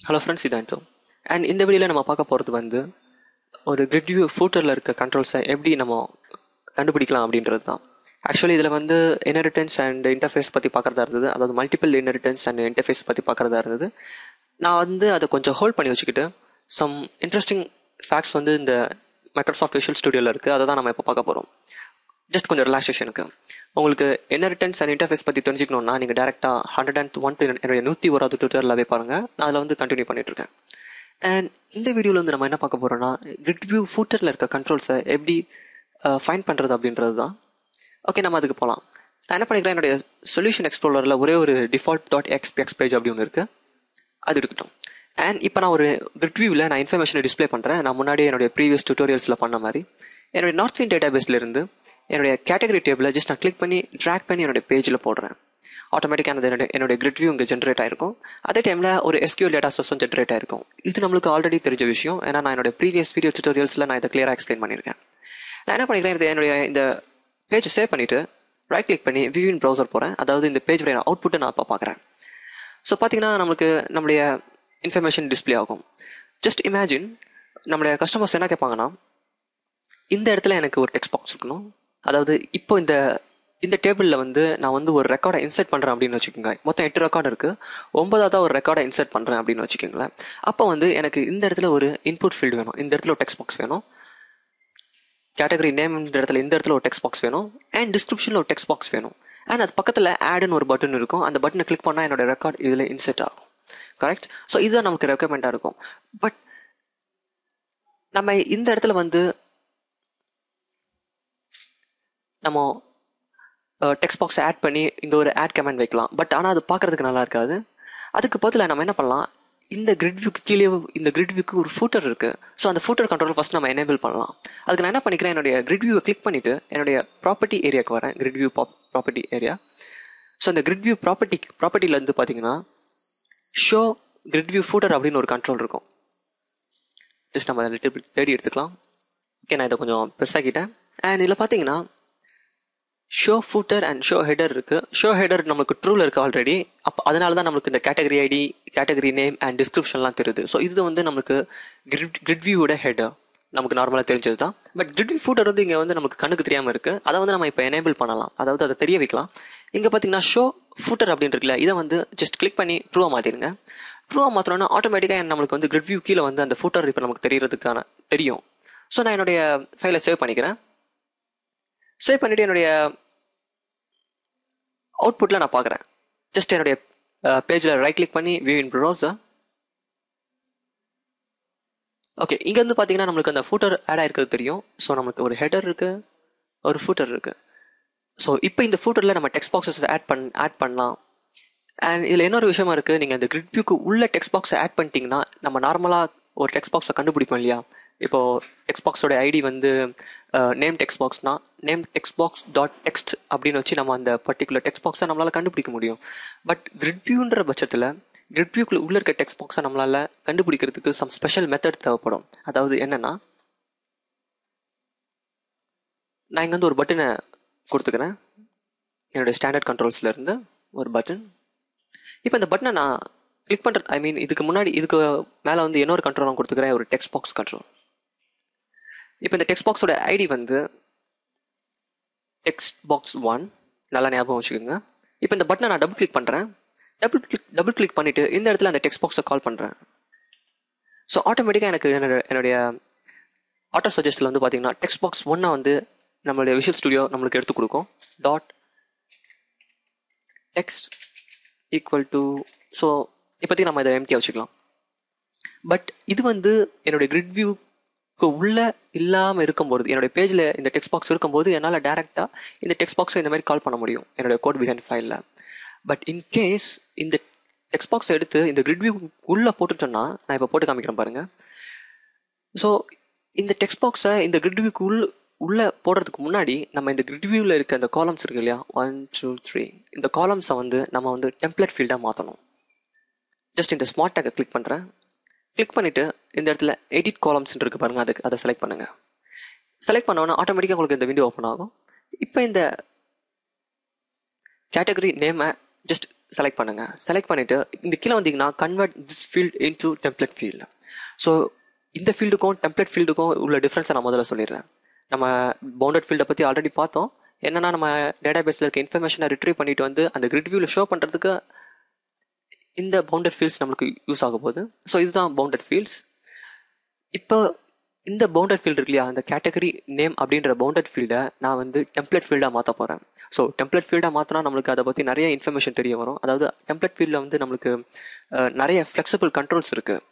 Hello friends, இது ஆண்டோ. And இந்த வீடியோவில் நம்ம பார்க்க போகிறது வந்து ஒரு கிரிட் வியூ ஃபூட்டரில் இருக்க கண்ட்ரோல்ஸை எப்படி நம்ம கண்டுபிடிக்கலாம் அப்படின்றது தான். ஆக்சுவலி இதில் வந்து இன்ஹெரிட்டன்ஸ் அண்ட் இன்டர்ஃபேஸ் பற்றி பார்க்குறதா இருந்தது, அதாவது மல்டிபிள் இன்ஹெரிட்டன்ஸ் அண்ட் இன்டர்ஃபேஸ் பற்றி பார்க்குறதா இருந்தது. நான் வந்து அதை கொஞ்சம் ஹோல்ட் பண்ணி வச்சுக்கிட்டு சம் இன்ட்ரெஸ்டிங் ஃபேக்ட்ஸ் வந்து இந்த மைக்ரோசாஃப்ட் விஷுவல் ஸ்டுடியோவில் இருக்குது, அதை தான் நம்ம இப்போ பார்க்க போகிறோம். ஜஸ்ட் கொஞ்சம் ரிலாக்ஸேஷனுக்கு. உங்களுக்கு இன்ஹெரிட்டன்ஸ் அண்ட் இன்டர்ஃபேஸ் பற்றி தெரிஞ்சுக்கணுன்னா நீங்கள் டேரெக்டாக 101 என்னுடைய 101வது டுட்டோரியலாகவே பாருங்கள். நான் அதில் வந்து கண்டினியூ பண்ணிகிட்ருக்கேன். அண்ட் இந்த வீடியோவில் வந்து நம்ம என்ன பார்க்க போகிறோம்னா, கிரிட் வியூ ஃபூட்டரில் இருக்க கண்ட்ரோல்ஸை எப்படி ஃபைண்ட் பண்ணுறது அப்படின்றது தான். ஓகே, நம்ம அதுக்கு போகலாம். நான் என்ன பண்ணிக்கிறேன், என்னுடைய சொல்யூஷன் எக்ஸ்ப்ளோரரில் ஒரே ஒரு டிஃபால்ட் டாட் எக்ஸ்பிஎக்ஸ் பேஜ் அப்படி ஒன்று இருக்குது, அது இருக்கட்டும். அண்ட் இப்போ நான் ஒரு கிரிட் வியூவில் நான் இன்ஃபர்மேஷனை டிஸ்பிளே பண்ணுறேன். நான் முன்னாடியே என்னுடைய ப்ரீவியஸ் டுட்டோரியல்ஸில் பண்ண மாதிரி என்னுடைய நார்த்வின் டேட்டாபேஸ்லேருந்து என்னுடைய கேட்டகரி டேபிளை ஜஸ்ட் நான் கிளிக் பண்ணி ட்ராக் பண்ணி என்னுடைய பேஜில் போடுறேன். ஆட்டோமேட்டிக்கானது என்னுடைய கிரிட் வியூ இங்கே ஜென்ரேட் ஆயிருக்கும். அதே டைமில் ஒரு SQL டேட்டா சோர்ஸும் ஜென்ரேட் ஆயிருக்கும். இது நம்மளுக்கு ஆல்ரெடி தெரிஞ்ச விஷயம், ஏன்னா நான் என்னோட ப்ரீவியஸ் வீடியோ டுட்டோரியல்ஸில் நான் இதை கிளியராக எக்ஸ்பிளைன் பண்ணியிருக்கேன். நான் என்ன பண்ணிக்கிறேன், என்னுடைய இந்த பேஜை சேவ் பண்ணிவிட்டு ரைட் கிளிக் பண்ணி வியூ இன் ப்ரௌசர் போகிறேன். அதாவது இந்த பேஜோடைய அவுட்புட்டை நான் இப்போ பார்க்குறேன். ஸோ பார்த்தீங்கன்னா நம்மளுடைய இன்ஃபர்மேஷன் டிஸ்பிளே ஆகும். ஜஸ்ட் இமேஜின், நம்மளுடைய கஸ்டமர்ஸ் என்ன கேட்பாங்கன்னா, இந்த இடத்துல எனக்கு ஒரு டெக்ஸ்ட் பாக்ஸ் இருக்கணும். அதாவது இப்போ இந்த டேபிளில் வந்து நான் வந்து ஒரு ரெக்கார்டை இன்சர்ட் பண்ணுறேன் அப்படின்னு வச்சுக்கோங்க. மொத்தம் 8 ரெக்கார்டு இருக்குது. 9வது ஒரு ரெக்கார்டை இன்சர்ட் பண்ணுறேன் அப்படின்னு வச்சுக்கோங்களேன். அப்போ வந்து எனக்கு இந்த இடத்துல ஒரு இன்புட் ஃபீல்டு வேணும், இந்த இடத்துல ஒரு டெக்ஸ்ட் பாக்ஸ் வேணும், கேட்டகரி நேம் இந்த இடத்துல ஒரு டெக்ஸ்ட் பாக்ஸ் வேணும், அண்ட் டிஸ்கிரிப்ஷனில் ஒரு டெக்ஸ்ட் பாக்ஸ் வேணும். அண்ட் அது பக்கத்தில் ஆடுன்னு ஒரு பட்டன் இருக்கும். அந்த பட்டனை கிளிக் பண்ணால் என்னோட ரெக்கார்ட் இதில் இன்சர்ட் ஆகும். கரெக்ட்? ஸோ இதுதான் நமக்கு ரெக்குவயர்மெண்ட்டாக இருக்கும். பட் நம்ம இந்த இடத்துல வந்து நம்ம டெக்ஸ்ட் பாக்ஸை ஆட் பண்ணி இங்கே ஒரு ஆட் கமெண்ட் வைக்கலாம். பட் ஆனால் அது பார்க்குறதுக்கு நல்லா இருக்காது. அதுக்கு பதிலாக நம்ம என்ன பண்ணலாம், இந்த கிரிட் வியூக்கு கீழே இந்த கிரிட் வியூக்கு ஒரு ஃபூட்டர் இருக்குது. ஸோ அந்த ஃபூட்டர் கண்ட்ரோல் ஃபஸ்ட் நம்ம எனேபிள் பண்ணலாம். அதுக்கு நான் என்ன பண்ணிக்கிறேன், என்னுடைய கிரிட் வியூவை கிளிக் பண்ணிவிட்டு என்னுடைய ப்ராப்பர்ட்டி ஏரியாவுக்கு வரேன். Grid view property area. So இந்த கிரிட் வியூ ப்ராப்பர்ட்டிலேருந்து பார்த்தீங்கன்னா ஷோ கிரிட் வியூ ஃபூட்டர் அப்படின்னு ஒரு கண்ட்ரோல் இருக்கும். ஜஸ்ட் நம்ம அதை தேடி எடுத்துக்கலாம். ஓகே, நான் இதை கொஞ்சம் பெருசாக்கிட்டேன். அண்ட் இதில் பார்த்தீங்கன்னா show footer and show header இருக்குது. ஷோ ஹெடர் நமக்கு ட்ரூவில் இருக்குது ஆல்ரெடி. அப்போ அதனால தான் நம்மளுக்கு இந்த category ID, category name and டிஸ்கிரிப்ஷன்லாம் தெரியுது. ஸோ இது வந்து நம்மளுக்கு கிரிட் வியூவோட ஹெடர் நமக்கு நார்மலாக தெரிஞ்சது தான். பட் கிரிட் வியூ ஃபூட்டர் வந்து இங்கே வந்து நமக்கு கண்ணுக்கு தெரியாமல் இருக்குது. அதை வந்து நம்ம இப்போ எனேபிள் பண்ணலாம், அதாவது அதை தெரிய வைக்கலாம். இங்கே பார்த்தீங்கன்னா ஷோ ஃபூட்டர் அப்படின்னு இருக்குல்ல, இதை வந்து ஜஸ்ட் கிளிக் பண்ணி ட்ரூவாக மாற்றிடுங்க. ட்ரூவாக மாற்றினோன்னா ஆட்டோமேட்டிக்காக நம்மளுக்கு வந்து கிரிட் வியூ கீழே வந்து அந்த ஃபூட்டர் இப்போ நமக்கு தெரியும். ஸோ நான் என்னுடைய ஃபைலை சேவ் பண்ணிக்கிறேன். சேவ் பண்ணிவிட்டு என்னுடைய அவுட்புட்டில் நான் பார்க்குறேன். ஜஸ்ட் என்னுடைய பேஜில் ரைட் கிளிக் பண்ணி வியூ இன் ப்ரௌசர். ஓகே, இங்கே வந்து பார்த்தீங்கன்னா நம்மளுக்கு அந்த ஃபூட்டர் ஆட் ஆகிருக்கிறது தெரியும். ஸோ நமக்கு ஒரு ஹெடர் இருக்குது, ஒரு ஃபூட்டர் இருக்குது. ஸோ இப்போ இந்த ஃபூட்டரில் நம்ம டெக்ஸ்ட் பாக்ஸஸ் ஆட் பண்ணலாம். அண்ட் இதில் இன்னொரு விஷயமா இருக்குது, நீங்கள் அந்த கிரிட் வியூக்கு உள்ள டெக்ஸ்ட் பாக்ஸை ஆட் பண்ணிட்டீங்கன்னா நம்ம நார்மலாக ஒரு டெக்ஸ்ட் பாக்ஸை கண்டுபிடிப்போம் இல்லையா. இப்போது டெக்ஸ்ட் பாக்ஸோட ஐடி வந்து நேம் டெக்ஸ்ட் பாக்ஸ்னா name text box dot text அப்படின்னு வச்சு நம்ம அந்த பர்டிகுலர் டெக்ஸ்ட் பாக்ஸை நம்மளால் கண்டுபிடிக்க முடியும். பட் கிரிட் வியூன்ற பட்சத்தில் கிரிட் வியூக்குள்ள உள்ள இருக்க டெக்ஸ்ட் பாக்ஸை நம்மளால் கண்டுபிடிக்கிறதுக்கு சம் ஸ்பெஷல் மெத்தட் தேவைப்படும். அதாவது என்னென்னா, நான் இங்கே வந்து ஒரு பட்டனை கொடுத்துக்கிறேன். என்னுடைய ஸ்டாண்டர்ட் கண்ட்ரோல்ஸ்லேருந்து ஒரு பட்டன். இப்போ இந்த பட்டனை நான் கிளிக் பண்ணுறது, இதுக்கு மேலே வந்து இன்னொரு கண்ட்ரோல் நான் கொடுத்துக்கிறேன், ஒரு டெக்ஸ்ட் பாக்ஸ் கண்ட்ரோல். இப்போ இந்த டெக்ஸ்ட் பாக்ஸோட ஐடி வந்து டெக்ஸ்ட் பாக்ஸ் 1, நல்லா ஞாபகம் வச்சுக்கோங்க. இப்போ இந்த பட்டனை நான் டபுள் கிளிக் பண்ணுறேன். டபுள் கிளிக் பண்ணிவிட்டு இந்த இடத்துல அந்த டெக்ஸ்ட் பாக்ஸை கால் பண்ணுறேன். ஸோ ஆட்டோமேட்டிக்காக எனக்கு என்னுடைய ஆட்டோ சஜஸ்டில் வந்து பார்த்தீங்கன்னா டெக்ஸ்ட் பாக்ஸ் 1 வந்து நம்மளுடைய விஷுவல் ஸ்டுடியோ நம்மளுக்கு எடுத்து கொடுக்கும். Dot text equal to, so இப்போதைக்கு நம்ம இதை எம்டியாக வச்சுக்கலாம். பட் இது வந்து என்னுடைய கிரிட் வியூக்கு உள்ளே இல்லாமல் இருக்கும்போது, என்னுடைய பேஜில் இந்த டெக்ஸ்ட் பாக்ஸ் இருக்கும்போது என்னால் டேரெக்டாக இந்த டெக்ஸ்ட் பாக்ஸை இந்த மாதிரி கால் பண்ண முடியும் என்னுடைய கோட் பிஹைண்ட் ஃபைலில். பட் இன்கேஸ் இந்த டெக்ஸ்ட் பாக்ஸை எடுத்து இந்த கிரிட் வியூ உள்ளே போட்டுட்டோன்னா, நான் இப்போ போட்டு காமிக்கிறேன் பாருங்கள். ஸோ இந்த டெக்ஸ்ட் பாக்ஸை இந்த கிரிட் வியூக்கு உள்ளே போடுறதுக்கு முன்னாடி நம்ம இந்த கிரிட் வியூவில் இருக்க அந்த காலம்ஸ் இருக்கு இல்லையா, 1 2 3, இந்த காலம்ஸை வந்து நம்ம வந்து டெம்ப்ளேட் ஃபீல்டாக மாற்றணும். ஜஸ்ட் இந்த ஸ்மார்ட் டேக்கை கிளிக் பண்ணுறேன். கிளிக் பண்ணிவிட்டு இந்த இடத்துல எடிட் காலம்ஸ் இருக்குது பாருங்கள், அதை செலக்ட் பண்ணுங்கள். செலக்ட் பண்ணோன்னா ஆட்டோமேட்டிக்காக உங்களுக்கு இந்த விண்டோ ஓப்பன் ஆகும். இப்போ இந்த கேட்டகரி நேமை ஜஸ்ட் செலக்ட் பண்ணுங்க. செலக்ட் பண்ணிட்டு இந்த கீழே வந்தீங்கன்னா convert this field into template field. So இந்த ஃபீல்டுக்கும் டெம்ப்ளேட் ஃபீல்டுக்கும் உள்ள டிஃப்ரென்ஸை நான் முதல்ல சொல்லிடுறேன். நம்ம பவுண்டட் ஃபீல்டை பற்றி ஆல்ரெடி பார்த்தோம். என்னன்னா நம்ம டேட்டா பேஸில் இருக்க இன்ஃபர்மேஷனை ரிட்ரீவ் பண்ணிட்டு வந்து அந்த கிரிட் வியூவில் ஷோ பண்ணுறதுக்கு இந்த பவுண்டட் ஃபீல்ட்ஸ் நம்மளுக்கு யூஸ் ஆக போகுது. ஸோ இதுதான் பவுண்டட் ஃபீல்ட்ஸ். இப்போ இந்த பவுண்டட் ஃபீல்டு இருக்கு இல்லையா, அந்த கேட்டகரி நேம் அப்படின்ற பவுண்டட் ஃபீல்டை நான் வந்து டெம்ப்ளேட் ஃபீல்டாக மாற்ற போகிறேன். ஸோ டெம்ப்ளேட் ஃபீல்டாக மாற்றினா நம்மளுக்கு அதை பற்றி நிறைய இன்ஃபர்மேஷன் தெரிய வரும். அதாவது டெம்ப்ளேட் ஃபீல்டில் வந்து நம்மளுக்கு நிறைய ஃப்ளெக்சிபிள் கண்ட்ரோல்ஸ் இருக்குது.